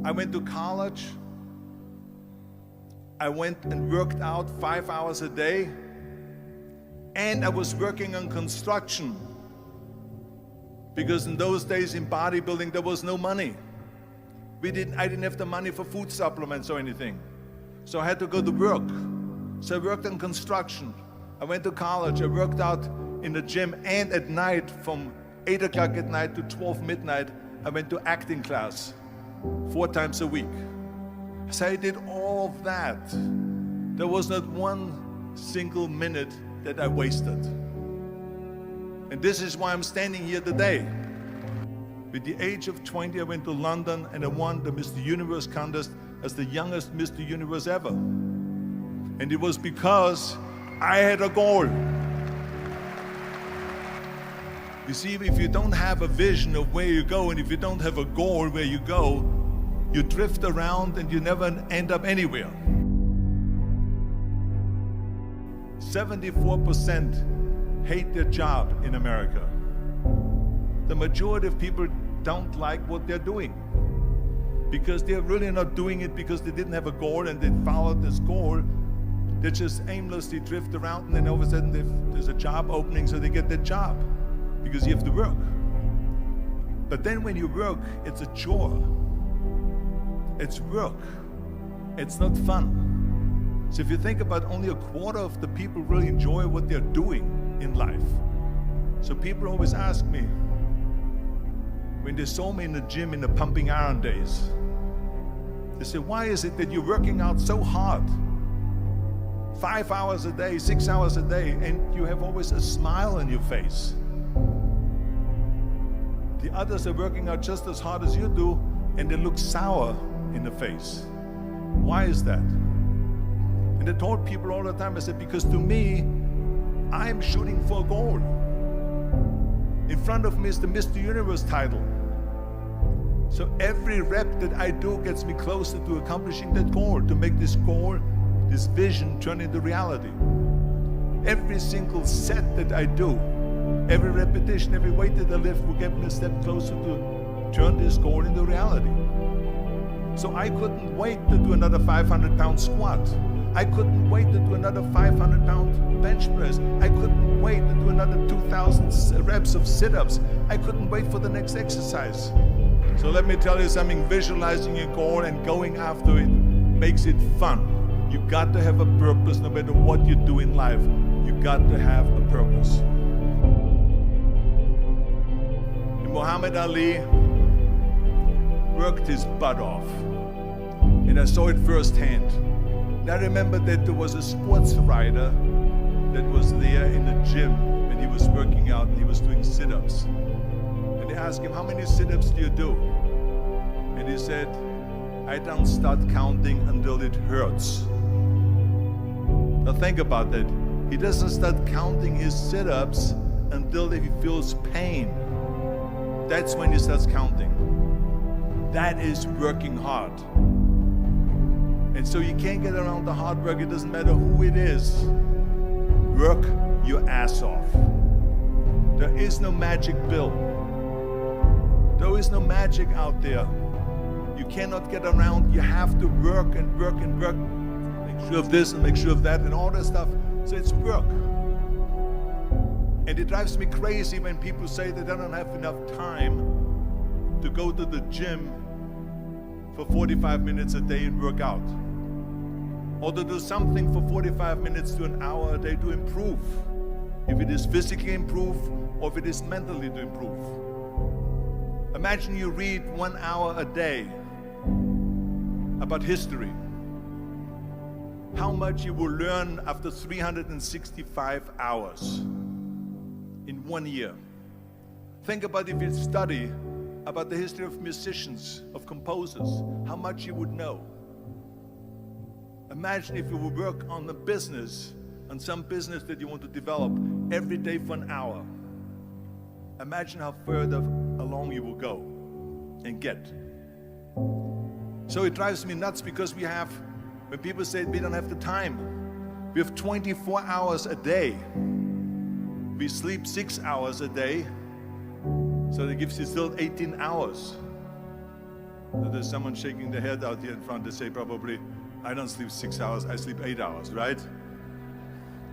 I went to college. I went and worked out 5 hours a day, and I was working on construction, because in those days in bodybuilding there was no money. I didn't have the money for food supplements or anything, so I had to go to work. So I worked on construction. I went to college. I worked out in the gym, and at night from 8 o'clock at night to 12 midnight, I went to acting class 4 times a week. So I did all of that. There was not one single minute that I wasted. And this is why I'm standing here today. With the age of 20, I went to London and I won the Mr. Universe contest as the youngest Mr. Universe ever. And it was because I had a goal. You see, if you don't have a vision of where you go, and if you don't have a goal where you go, you drift around and you never end up anywhere. 74% hate their job in America. The majority of people don't like what they're doing because they're really not doing it because they didn't have a goal and they followed this goal. They just aimlessly drift around, and then all of a sudden there's a job opening, so they get that job because you have to work. But then when you work, it's a chore. It's work. It's not fun. So if you think about, only a quarter of the people really enjoy what they're doing in life. So people always ask me, when they saw me in the gym in the pumping iron days, they say, why is it that you're working out so hard? 5 hours a day, 6 hours a day, and you have always a smile on your face. The others are working out just as hard as you do, and they look sour in the face. Why is that? And I told people all the time, I said, because to me, I'm shooting for a goal. In front of me is the Mr. Universe title. So every rep that I do gets me closer to accomplishing that goal, to make this goal, this vision, turn into reality. Every single set that I do, every repetition, every weight that I lift will get me a step closer to turn this goal into reality. So I couldn't wait to do another 500-pound squat. I couldn't wait to do another 500-pound bench press. I couldn't wait to do another 2,000 reps of sit-ups. I couldn't wait for the next exercise. So let me tell you something, visualizing your goal and going after it makes it fun. You got to have a purpose no matter what you do in life. You got to have a purpose. And Muhammad Ali worked his butt off, and I saw it firsthand. And I remember that there was a sports writer that was there in the gym when he was working out and he was doing sit-ups. And they asked him, how many sit-ups do you do? And he said, I don't start counting until it hurts. Now think about that. He doesn't start counting his sit-ups until he feels pain. That's when he starts counting. That is working hard. And so you can't get around the hard work. It doesn't matter who it is. Work your ass off. There is no magic pill. There is no magic out there. You cannot get around. You have to work and work and work. Make sure of this and make sure of that and all that stuff. So it's work. And it drives me crazy when people say that they don't have enough time to go to the gym for 45 minutes a day and work out. Or to do something for 45 minutes to an hour a day to improve. If it is physically improve or if it is mentally to improve. Imagine you read 1 hour a day about history. How much you will learn after 365 hours in 1 year. Think about if you study about the history of musicians, of composers, how much you would know. Imagine if you would work on a business, on some business that you want to develop every day for an hour. Imagine how further along you will go and get. So it drives me nuts because when people say we don't have the time, we have 24 hours a day. We sleep 6 hours a day, so that gives you still 18 hours. There's someone shaking their head out here in front. They say probably, I don't sleep 6 hours, I sleep 8 hours, right?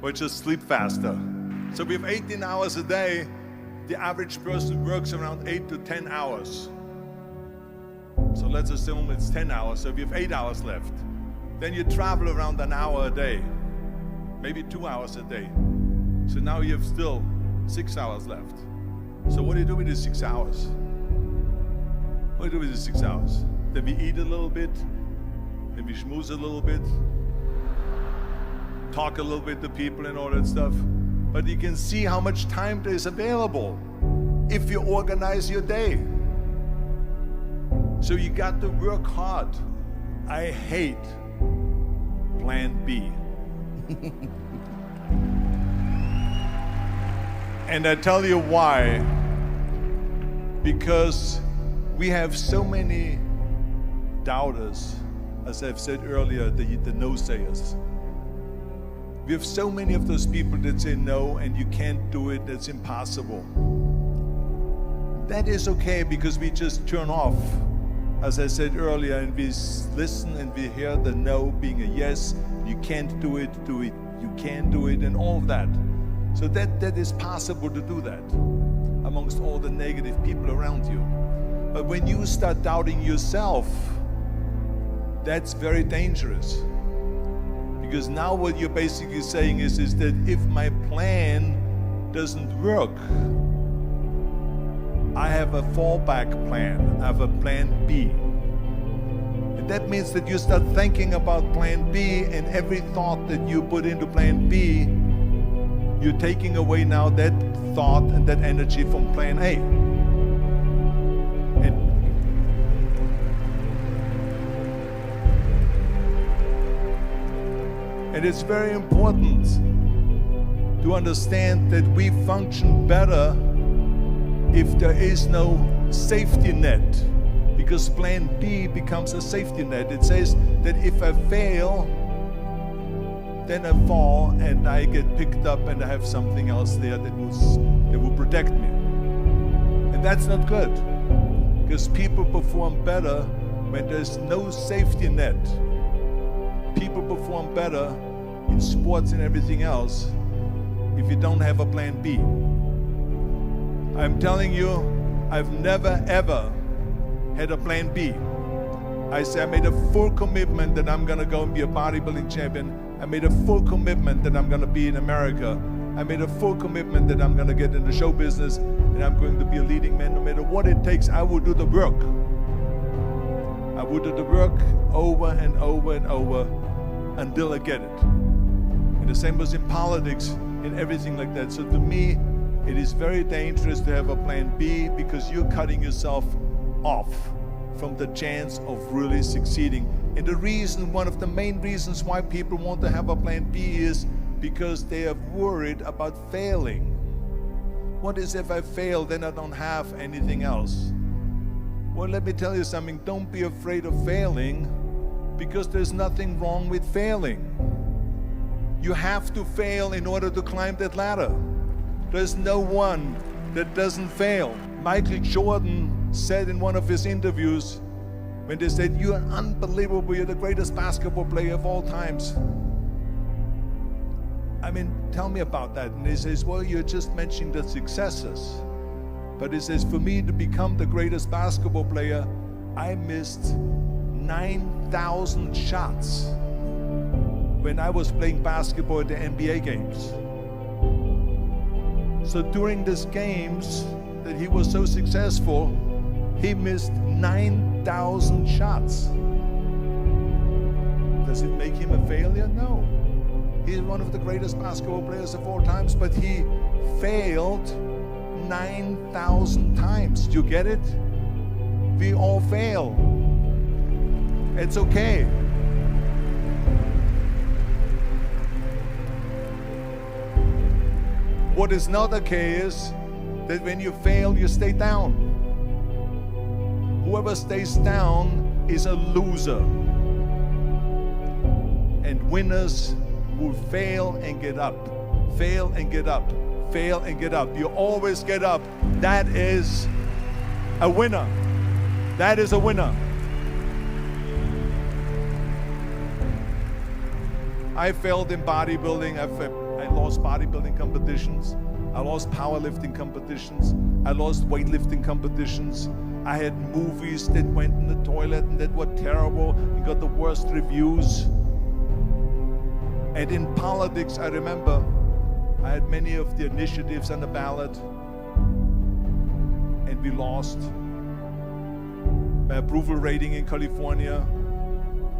Or just sleep faster. So we have 18 hours a day. The average person works around 8 to 10 hours. So let's assume it's 10 hours, so we have 8 hours left. Then you travel around an hour a day, maybe 2 hours a day. So now you have still 6 hours left. So what do you do with these 6 hours? What do you do with these 6 hours? Then we eat a little bit, then we schmooze a little bit, talk a little bit to people and all that stuff. But you can see how much time there is available if you organize your day. So you got to work hard. I hate plan B. And I tell you why. Because we have so many doubters, as I've said earlier, the no-sayers. We have so many of those people that say no and you can't do it, that's impossible. That is okay because we just turn off, as I said earlier, and we listen and we hear the no being a yes. You can't do it, you can do it, and all of that. So that is possible to do that amongst all the negative people around you. But when you start doubting yourself, that's very dangerous. Because now what you're basically saying is that if my plan doesn't work, I have a fallback plan, I have a plan B. And that means that you start thinking about plan B, and every thought that you put into plan B, you're taking away now that thought and that energy from plan A. And it's very important to understand that we function better if there is no safety net, because plan B becomes a safety net. It says that if I fail, then I fall and I get picked up and I have something else there that will protect me. And that's not good, because people perform better when there's no safety net. People perform better in sports and everything else if you don't have a plan B. I'm telling you, I've never ever had a plan B. I made a full commitment that I'm gonna go and be a bodybuilding champion. I made a full commitment that I'm gonna be in America. I made a full commitment that I'm gonna get in the show business and I'm going to be a leading man. No matter what it takes, I will do the work. I will do the work over and over and over until I get it. And the same was in politics and everything like that. So to me, it is very dangerous to have a plan B, because you're cutting yourself off from the chance of really succeeding. And the reason, one of the main reasons why people want to have a plan B is because they are worried about failing. What is if I fail, then I don't have anything else? Well, let me tell you something. Don't be afraid of failing, because there's nothing wrong with failing. You have to fail in order to climb that ladder. There's no one that doesn't fail. Michael Jordan said in one of his interviews, when they said, "You're unbelievable, you're the greatest basketball player of all times." I mean, tell me about that. And he says, well, you're just mentioning the successes. But he says, for me to become the greatest basketball player, I missed 9,000 shots when I was playing basketball at the NBA games. So during these games that he was so successful, he missed 9,000 shots. Does it make him a failure? No. He's one of the greatest basketball players of all times, but he failed 9,000 times. Do you get it? We all fail. It's okay. What is not okay is that when you fail, you stay down. Whoever stays down is a loser. And winners will fail and get up, fail and get up, fail and get up. You always get up. That is a winner. That is a winner. I failed in bodybuilding. I lost bodybuilding competitions. I lost powerlifting competitions. I lost weightlifting competitions. I had movies that went in the toilet and that were terrible and got the worst reviews. And in politics, I remember I had many of the initiatives on the ballot, and we lost. My approval rating in California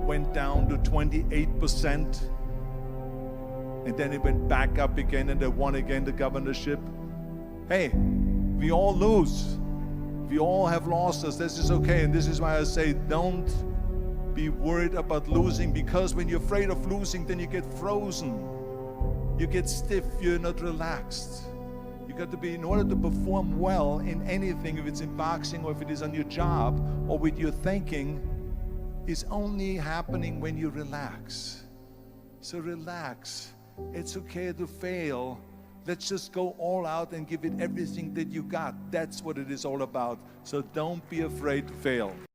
went down to 28%, and then it went back up again, and I won again the governorship. Hey, we all lose. We all have losses. This is okay, and this is why I say don't be worried about losing, because when you're afraid of losing, then you get frozen. You get stiff, you're not relaxed. You got to be, in order to perform well in anything, if it's in boxing or if it is on your job or with your thinking, is only happening when you relax. So relax. It's okay to fail. Let's just go all out and give it everything that you got. That's what it is all about. So don't be afraid to fail.